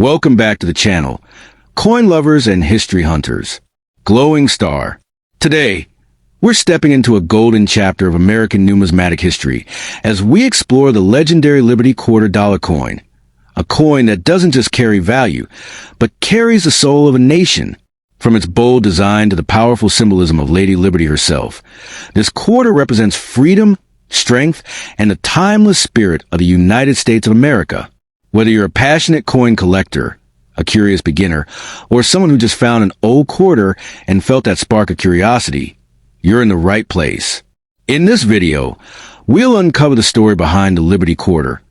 Welcome back to the channel, coin lovers and history hunters. Glowing Star. Today, we're stepping into a golden chapter of American numismatic history as we explore the legendary Liberty $quarter coin, a coin that doesn't just carry value, but carries the soul of a nation. From its bold design to the powerful symbolism of Lady Liberty herself, this quarter represents freedom, strength, and the timeless spirit of the United States of America. Whether you're a passionate coin collector, a curious beginner, or someone who just found an old quarter and felt that spark of curiosity, you're in the right place. In this video, we'll uncover the story behind the Liberty quarter,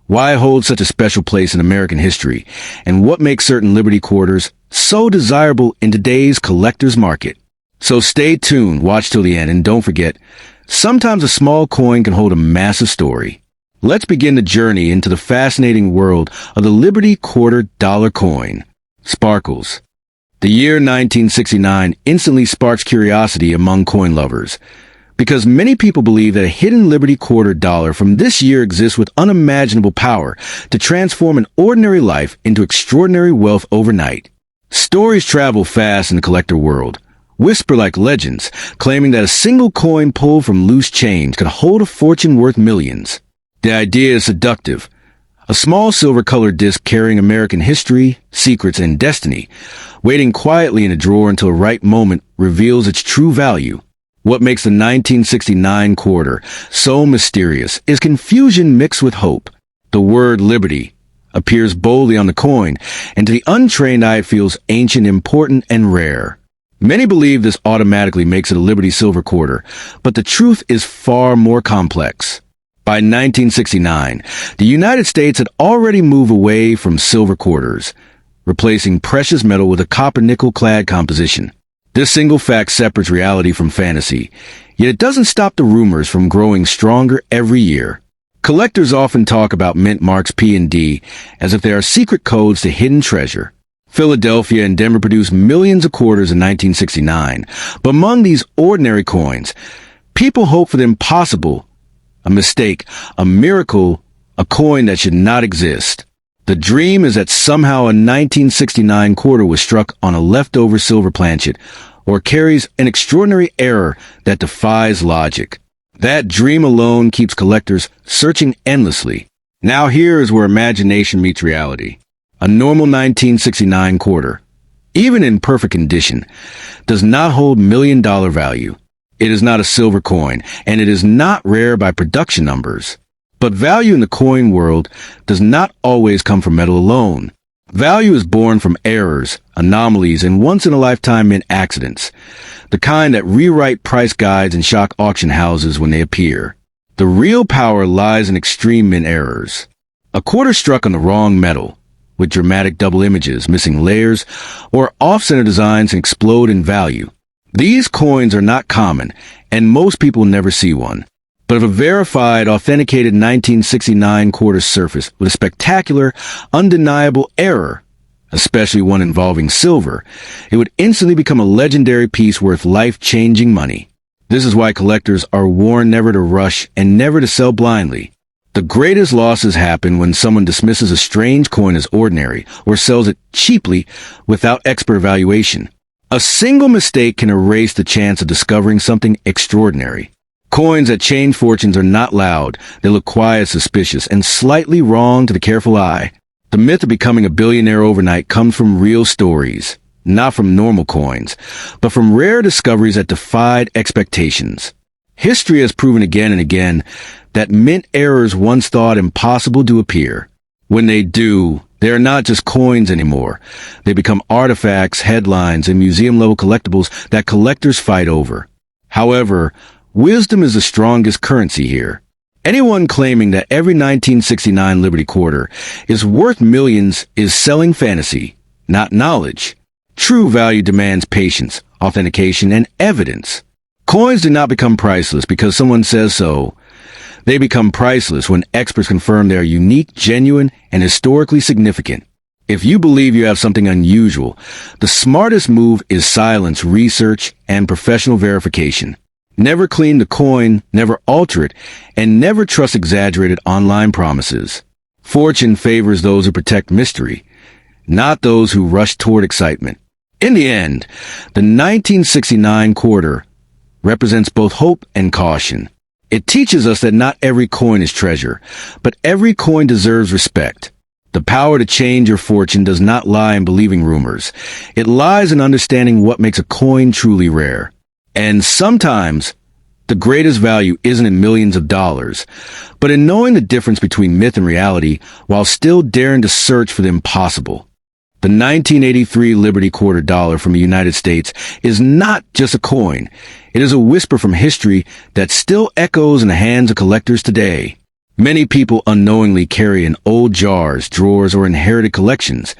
why it holds such a special place in American history, and what makes certain Liberty quarters so desirable in today's collector's market. So stay tuned, watch till the end, and don't forget, sometimes a small coin can hold a massive story. Let's begin the journey into the fascinating world of the Liberty $quarter coin. Sparkles. The year 1969 instantly sparks curiosity among coin lovers, because many people believe that a hidden Liberty $quarter from this year exists with unimaginable power to transform an ordinary life into extraordinary wealth overnight. Stories travel fast in the collector world, whisper like legends, claiming that a single coin pulled from loose change could hold a fortune worth millions. The idea is seductive. A small silver-colored disc carrying American history, secrets, and destiny, waiting quietly in a drawer until the right moment reveals its true value. What makes the 1969 quarter so mysterious is confusion mixed with hope. The word Liberty appears boldly on the coin, and to the untrained eye it feels ancient, important, and rare. Many believe this automatically makes it a Liberty silver quarter, but the truth is far more complex. By 1969, the United States had already moved away from silver quarters, replacing precious metal with a copper-nickel-clad composition. This single fact separates reality from fantasy, yet it doesn't stop the rumors from growing stronger every year. Collectors often talk about mint marks P and D as if they are secret codes to hidden treasure. Philadelphia and Denver produced millions of quarters in 1969, but among these ordinary coins, people hope for the impossible. A mistake, a miracle, a coin that should not exist. The dream is that somehow a 1969 quarter was struck on a leftover silver planchet, or carries an extraordinary error that defies logic. That dream alone keeps collectors searching endlessly. Now here is where imagination meets reality. A normal 1969 quarter, even in perfect condition, does not hold million-dollar value. It is not a silver coin, and it is not rare by production numbers. But value in the coin world does not always come from metal alone. Value is born from errors, anomalies, and once-in-a-lifetime mint accidents, the kind that rewrite price guides and shock auction houses when they appear. The real power lies in extreme mint errors. A quarter struck on the wrong metal, with dramatic double images, missing layers, or off-center designs can explode in value. These coins are not common, and most people never see one. But if a verified, authenticated 1969 quarter surfaced with a spectacular, undeniable error, especially one involving silver, it would instantly become a legendary piece worth life-changing money. This is why collectors are warned never to rush and never to sell blindly. The greatest losses happen when someone dismisses a strange coin as ordinary or sells it cheaply without expert evaluation. A single mistake can erase the chance of discovering something extraordinary. Coins that change fortunes are not loud. They look quiet, suspicious, and slightly wrong to the careful eye. The myth of becoming a billionaire overnight comes from real stories, not from normal coins, but from rare discoveries that defied expectations. History has proven again and again that mint errors once thought impossible do appear. When they do, they are not just coins anymore. They become artifacts, headlines, and museum-level collectibles that collectors fight over. However, wisdom is the strongest currency here. Anyone claiming that every 1969 Liberty quarter is worth millions is selling fantasy, not knowledge. True value demands patience, authentication, and evidence. Coins do not become priceless because someone says so. They become priceless when experts confirm they are unique, genuine, and historically significant. If you believe you have something unusual, the smartest move is silence, research, and professional verification. Never clean the coin, never alter it, and never trust exaggerated online promises. Fortune favors those who protect mystery, not those who rush toward excitement. In the end, the 1969 quarter represents both hope and caution. It teaches us that not every coin is treasure, but every coin deserves respect. The power to change your fortune does not lie in believing rumors. It lies in understanding what makes a coin truly rare. And sometimes, the greatest value isn't in millions of dollars, but in knowing the difference between myth and reality while still daring to search for the impossible. The 1983 Liberty Quarter Dollar from the United States is not just a coin. It is a whisper from history that still echoes in the hands of collectors today. Many people unknowingly carry in old jars, drawers, or inherited collections,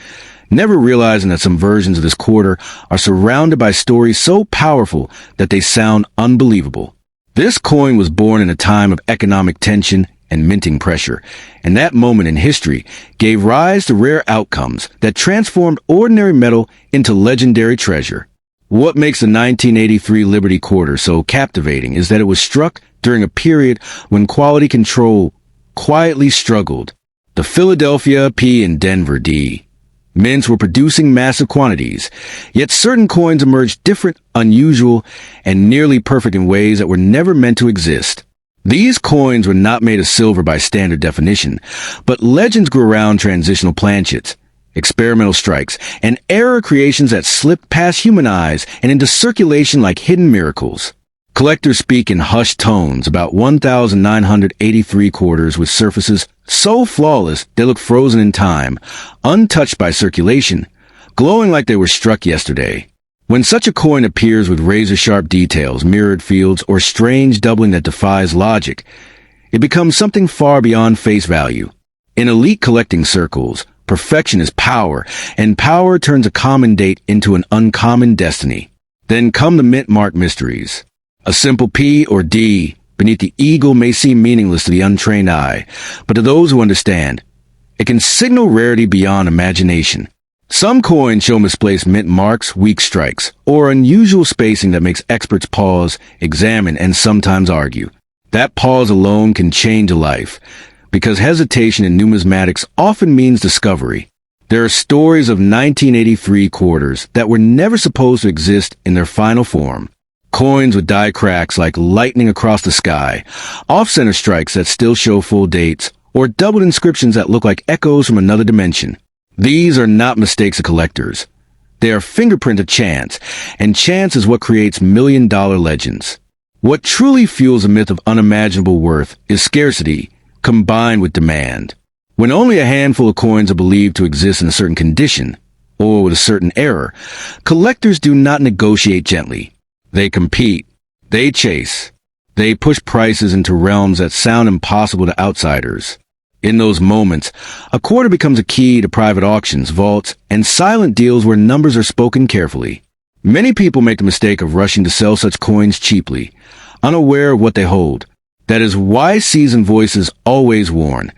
never realizing that some versions of this quarter are surrounded by stories so powerful that they sound unbelievable. This coin was born in a time of economic tension and minting pressure, and that moment in history gave rise to rare outcomes that transformed ordinary metal into legendary treasure. What makes the 1983 Liberty Quarter so captivating is that it was struck during a period when quality control quietly struggled. The Philadelphia P and Denver D mints were producing massive quantities, yet certain coins emerged different, unusual, and nearly perfect in ways that were never meant to exist. These coins were not made of silver by standard definition, but legends grew around transitional planchets, experimental strikes, and error creations that slipped past human eyes and into circulation like hidden miracles. Collectors speak in hushed tones about 1,983 quarters with surfaces so flawless they look frozen in time, untouched by circulation, glowing like they were struck yesterday. When such a coin appears with razor-sharp details, mirrored fields, or strange doubling that defies logic, it becomes something far beyond face value. In elite collecting circles, perfection is power, and power turns a common date into an uncommon destiny. Then come the mint-marked mysteries. A simple P or D beneath the eagle may seem meaningless to the untrained eye, but to those who understand, it can signal rarity beyond imagination. Some coins show misplaced mint marks, weak strikes, or unusual spacing that makes experts pause, examine, and sometimes argue. That pause alone can change a life, because hesitation in numismatics often means discovery. There are stories of 1983 quarters that were never supposed to exist in their final form. Coins with die cracks like lightning across the sky, off-center strikes that still show full dates, or doubled inscriptions that look like echoes from another dimension. These are not mistakes of collectors. They are fingerprint of chance, and chance is what creates million-dollar legends. What truly fuels a myth of unimaginable worth is scarcity, combined with demand. When only a handful of coins are believed to exist in a certain condition, or with a certain error, collectors do not negotiate gently. They compete. They chase. They push prices into realms that sound impossible to outsiders. In those moments, a quarter becomes a key to private auctions, vaults, and silent deals where numbers are spoken carefully. Many people make the mistake of rushing to sell such coins cheaply, unaware of what they hold. That is why seasoned voices always warn.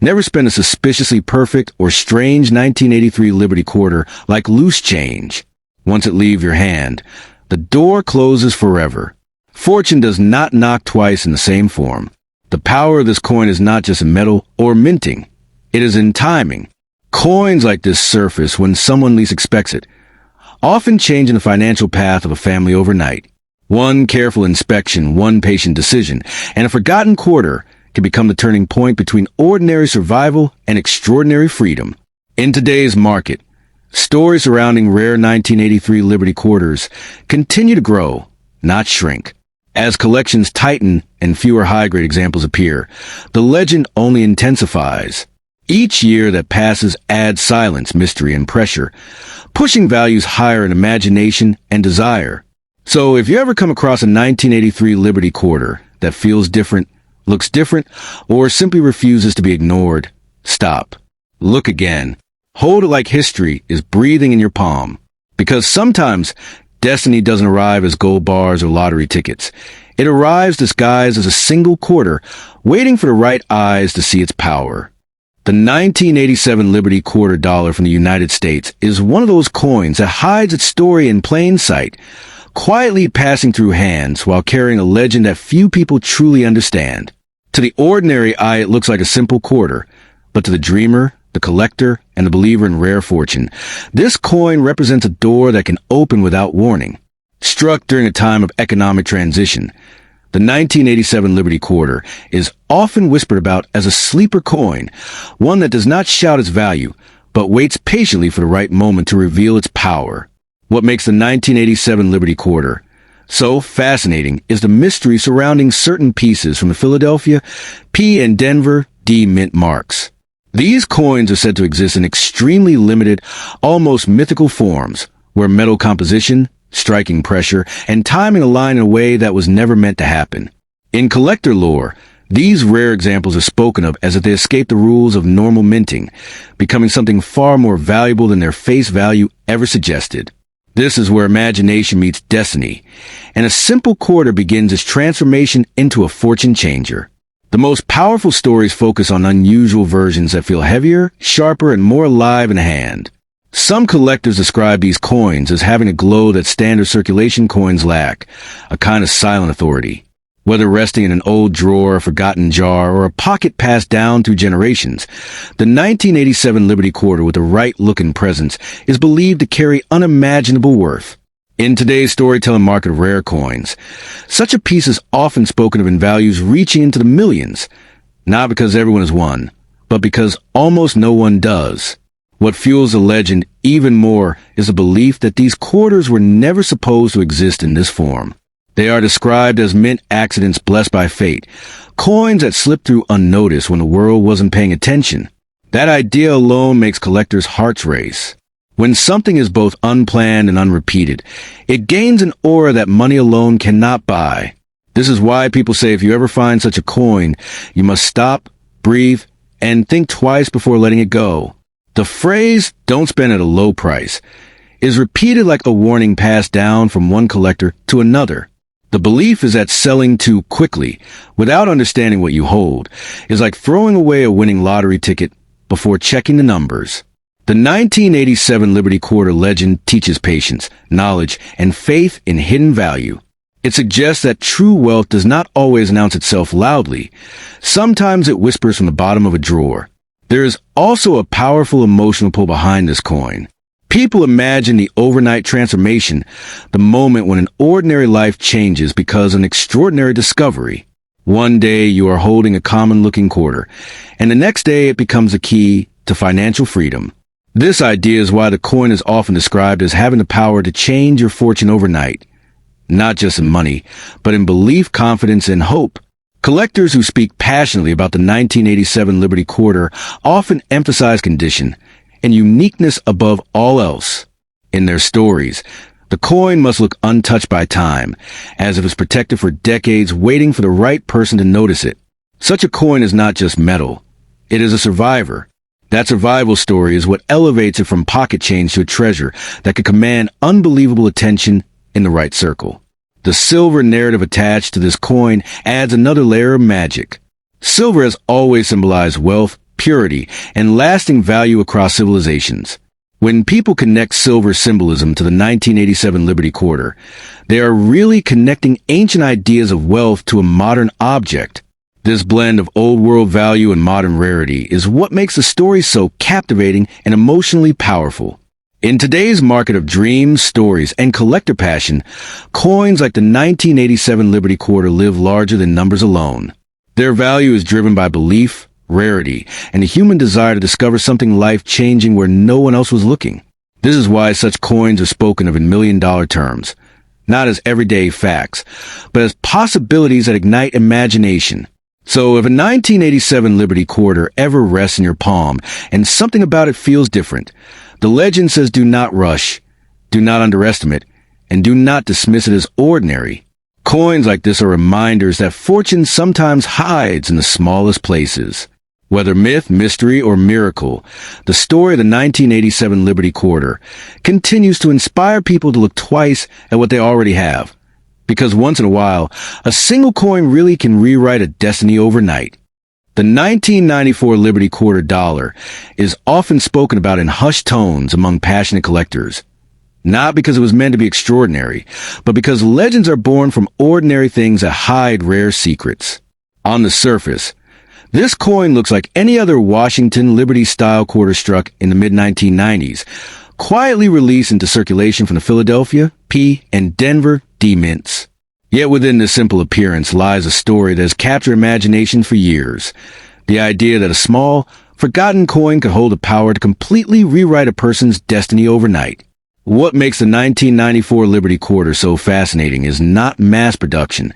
Never spend a suspiciously perfect or strange 1983 Liberty Quarter like loose change. Once it leaves your hand, the door closes forever. Fortune does not knock twice in the same form. The power of this coin is not just in metal or minting. It is in timing. Coins like this surface when someone least expects it, often changing the financial path of a family overnight. One careful inspection, one patient decision, and a forgotten quarter can become the turning point between ordinary survival and extraordinary freedom. In today's market, stories surrounding rare 1983 Liberty quarters continue to grow, not shrink. As collections tighten and fewer high-grade examples appear, the legend only intensifies. Each year that passes adds silence, mystery, and pressure, pushing values higher in imagination and desire. So if you ever come across a 1983 Liberty quarter that feels different, looks different, or simply refuses to be ignored, stop. Look again. Hold it like history is breathing in your palm. Because sometimes destiny doesn't arrive as gold bars or lottery tickets. It arrives disguised as a single quarter, waiting for the right eyes to see its power. The 1987 Liberty Quarter Dollar from the United States is one of those coins that hides its story in plain sight, quietly passing through hands while carrying a legend that few people truly understand. To the ordinary eye, it looks like a simple quarter, but to the dreamer, the collector, and the believer in rare fortune. This coin represents a door that can open without warning. Struck during a time of economic transition, the 1987 Liberty Quarter is often whispered about as a sleeper coin, one that does not shout its value, but waits patiently for the right moment to reveal its power. What makes the 1987 Liberty Quarter so fascinating is the mystery surrounding certain pieces from the Philadelphia P and Denver D mint marks. These coins are said to exist in extremely limited, almost mythical forms, where metal composition, striking pressure, and timing align in a way that was never meant to happen. In collector lore, these rare examples are spoken of as if they escape the rules of normal minting, becoming something far more valuable than their face value ever suggested. This is where imagination meets destiny, and a simple quarter begins its transformation into a fortune changer. The most powerful stories focus on unusual versions that feel heavier, sharper, and more alive in the hand. Some collectors describe these coins as having a glow that standard circulation coins lack, a kind of silent authority. Whether resting in an old drawer, a forgotten jar, or a pocket passed down through generations, the 1987 Liberty Quarter with the right look and presence is believed to carry unimaginable worth. In today's storytelling market of rare coins, such a piece is often spoken of in values reaching into the millions, not because everyone has one, but because almost no one does. What fuels the legend even more is the belief that these quarters were never supposed to exist in this form. They are described as mint accidents blessed by fate, coins that slipped through unnoticed when the world wasn't paying attention. That idea alone makes collectors' hearts race. When something is both unplanned and unrepeated, it gains an aura that money alone cannot buy. This is why people say if you ever find such a coin, you must stop, breathe, and think twice before letting it go. The phrase, "don't spend at a low price," is repeated like a warning passed down from one collector to another. The belief is that selling too quickly, without understanding what you hold, is like throwing away a winning lottery ticket before checking the numbers. The 1987 Liberty Quarter legend teaches patience, knowledge, and faith in hidden value. It suggests that true wealth does not always announce itself loudly. Sometimes it whispers from the bottom of a drawer. There is also a powerful emotional pull behind this coin. People imagine the overnight transformation, the moment when an ordinary life changes because of an extraordinary discovery. One day you are holding a common-looking quarter, and the next day it becomes a key to financial freedom. This idea is why the coin is often described as having the power to change your fortune overnight, not just in money, but in belief, confidence, and hope. Collectors who speak passionately about the 1987 Liberty Quarter often emphasize condition and uniqueness above all else. In their stories, the coin must look untouched by time, as if it's protected for decades, waiting for the right person to notice it. Such a coin is not just metal. It is a survivor. That survival story is what elevates it from pocket change to a treasure that could command unbelievable attention in the right circle. The silver narrative attached to this coin adds another layer of magic. Silver has always symbolized wealth, purity, and lasting value across civilizations. When people connect silver symbolism to the 1987 Liberty Quarter, they are really connecting ancient ideas of wealth to a modern object. This blend of old-world value and modern rarity is what makes the story so captivating and emotionally powerful. In today's market of dreams, stories, and collector passion, coins like the 1987 Liberty Quarter live larger than numbers alone. Their value is driven by belief, rarity, and a human desire to discover something life-changing where no one else was looking. This is why such coins are spoken of in million-dollar terms, not as everyday facts, but as possibilities that ignite imagination. So if a 1987 Liberty Quarter ever rests in your palm and something about it feels different, the legend says do not rush, do not underestimate, and do not dismiss it as ordinary. Coins like this are reminders that fortune sometimes hides in the smallest places. Whether myth, mystery, or miracle, the story of the 1987 Liberty Quarter continues to inspire people to look twice at what they already have. Because once in a while, a single coin really can rewrite a destiny overnight. The 1994 Liberty Quarter dollar is often spoken about in hushed tones among passionate collectors. Not because it was meant to be extraordinary, but because legends are born from ordinary things that hide rare secrets. On the surface, This coin looks like any other Washington Liberty-style quarter struck in the mid-1990s, quietly released into circulation from the Philadelphia, P, and Denver, D mints. Yet within this simple appearance lies a story that has captured imagination for years. The idea that a small, forgotten coin could hold the power to completely rewrite a person's destiny overnight. What makes the 1994 Liberty Quarter so fascinating is not mass production,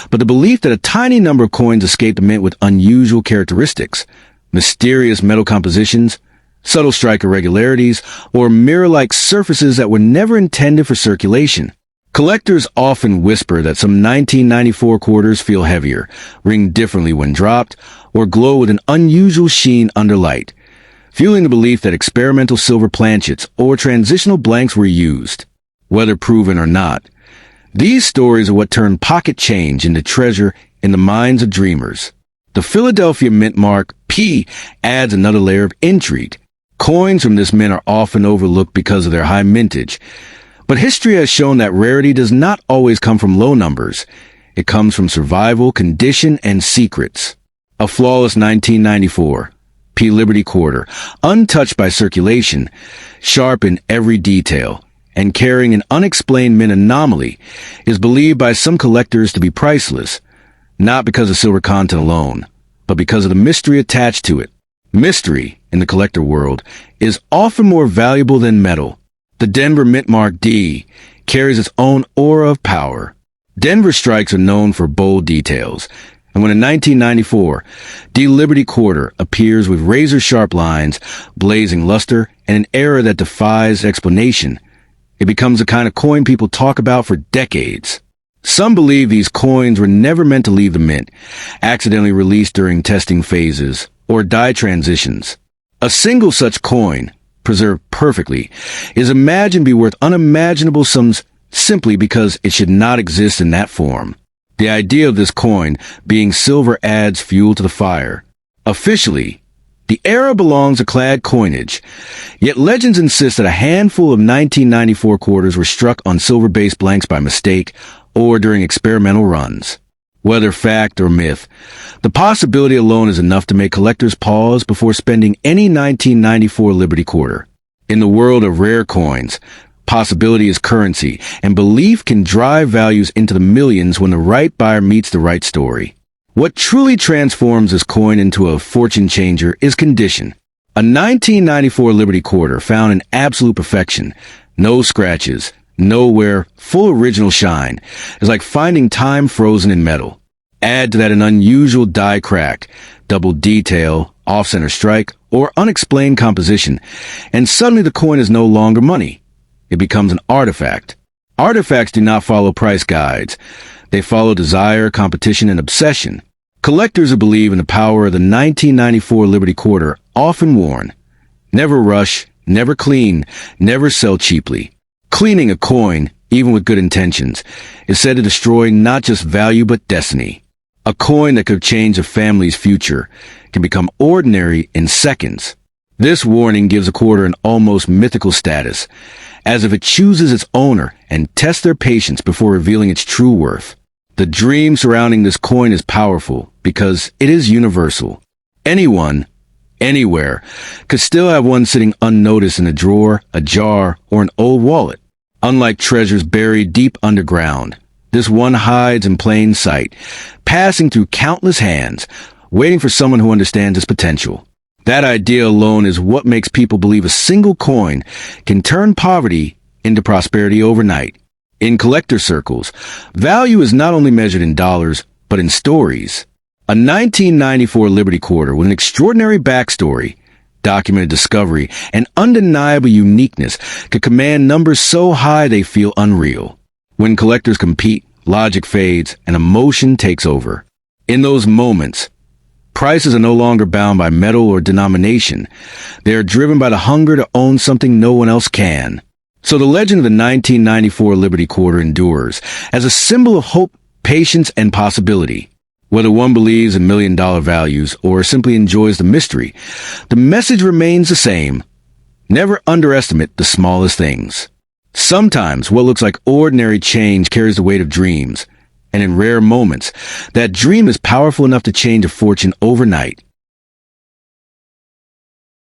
but the belief that a tiny number of coins escaped the mint with unusual characteristics, mysterious metal compositions, subtle strike irregularities, or mirror-like surfaces that were never intended for circulation. Collectors often whisper that some 1994 quarters feel heavier, ring differently when dropped, or glow with an unusual sheen under light, fueling the belief that experimental silver planchets or transitional blanks were used. Whether proven or not, these stories are what turn pocket change into treasure in the minds of dreamers. The Philadelphia mint mark P adds another layer of intrigue. Coins from this mint are often overlooked because of their high mintage, but history has shown that rarity does not always come from low numbers. It comes from survival, condition, and secrets. A flawless 1994 P Liberty Quarter, untouched by circulation, sharp in every detail, and carrying an unexplained mint anomaly, is believed by some collectors to be priceless, not because of silver content alone, but because of the mystery attached to it. Mystery, in the collector world, is often more valuable than metal. The Denver mint mark D carries its own aura of power. Denver strikes are known for bold details, and when in 1994, D Liberty Quarter appears with razor-sharp lines, blazing luster, and an era that defies explanation, it becomes the kind of coin people talk about for decades. Some believe these coins were never meant to leave the mint, accidentally released during testing phases or die transitions. A single such coin, preserved perfectly, is imagined to be worth unimaginable sums simply because it should not exist in that form. The idea of this coin being silver adds fuel to the fire. Officially, the era belongs to clad coinage, yet legends insist that a handful of 1994 quarters were struck on silver-based blanks by mistake or during experimental runs. Whether fact or myth, the possibility alone is enough to make collectors pause before spending any 1994 Liberty Quarter. In the world of rare coins, possibility is currency, and belief can drive values into the millions when the right buyer meets the right story. What truly transforms this coin into a fortune changer is condition. A 1994 Liberty Quarter found in absolute perfection, no scratches, no wear, full original shine, is like finding time frozen in metal. Add to that an unusual die crack, double detail, off-center strike, or unexplained composition, and suddenly the coin is no longer money. It becomes an artifact. Artifacts do not follow price guides. They follow desire, competition, and obsession. Collectors who believe in the power of the 1994 Liberty Quarter often warn, never rush, never clean, never sell cheaply. Cleaning a coin, even with good intentions, is said to destroy not just value but destiny. A coin that could change a family's future can become ordinary in seconds. This warning gives a quarter an almost mythical status, as if it chooses its owner and tests their patience before revealing its true worth. The dream surrounding this coin is powerful because it is universal. Anyone, anywhere, could still have one sitting unnoticed in a drawer, a jar, or an old wallet. Unlike treasures buried deep underground, this one hides in plain sight, passing through countless hands, waiting for someone who understands its potential. That idea alone is what makes people believe a single coin can turn poverty into prosperity overnight. In collector circles, value is not only measured in dollars, but in stories. A 1994 Liberty Quarter with an extraordinary backstory, documented discovery, and undeniable uniqueness could command numbers so high they feel unreal. When collectors compete, logic fades and emotion takes over. In those moments, prices are no longer bound by metal or denomination. They are driven by the hunger to own something no one else can. So the legend of the 1994 Liberty Quarter endures as a symbol of hope, patience, and possibility. Whether one believes in million-dollar values or simply enjoys the mystery, the message remains the same. Never underestimate the smallest things. Sometimes what looks like ordinary change carries the weight of dreams, and in rare moments, that dream is powerful enough to change a fortune overnight.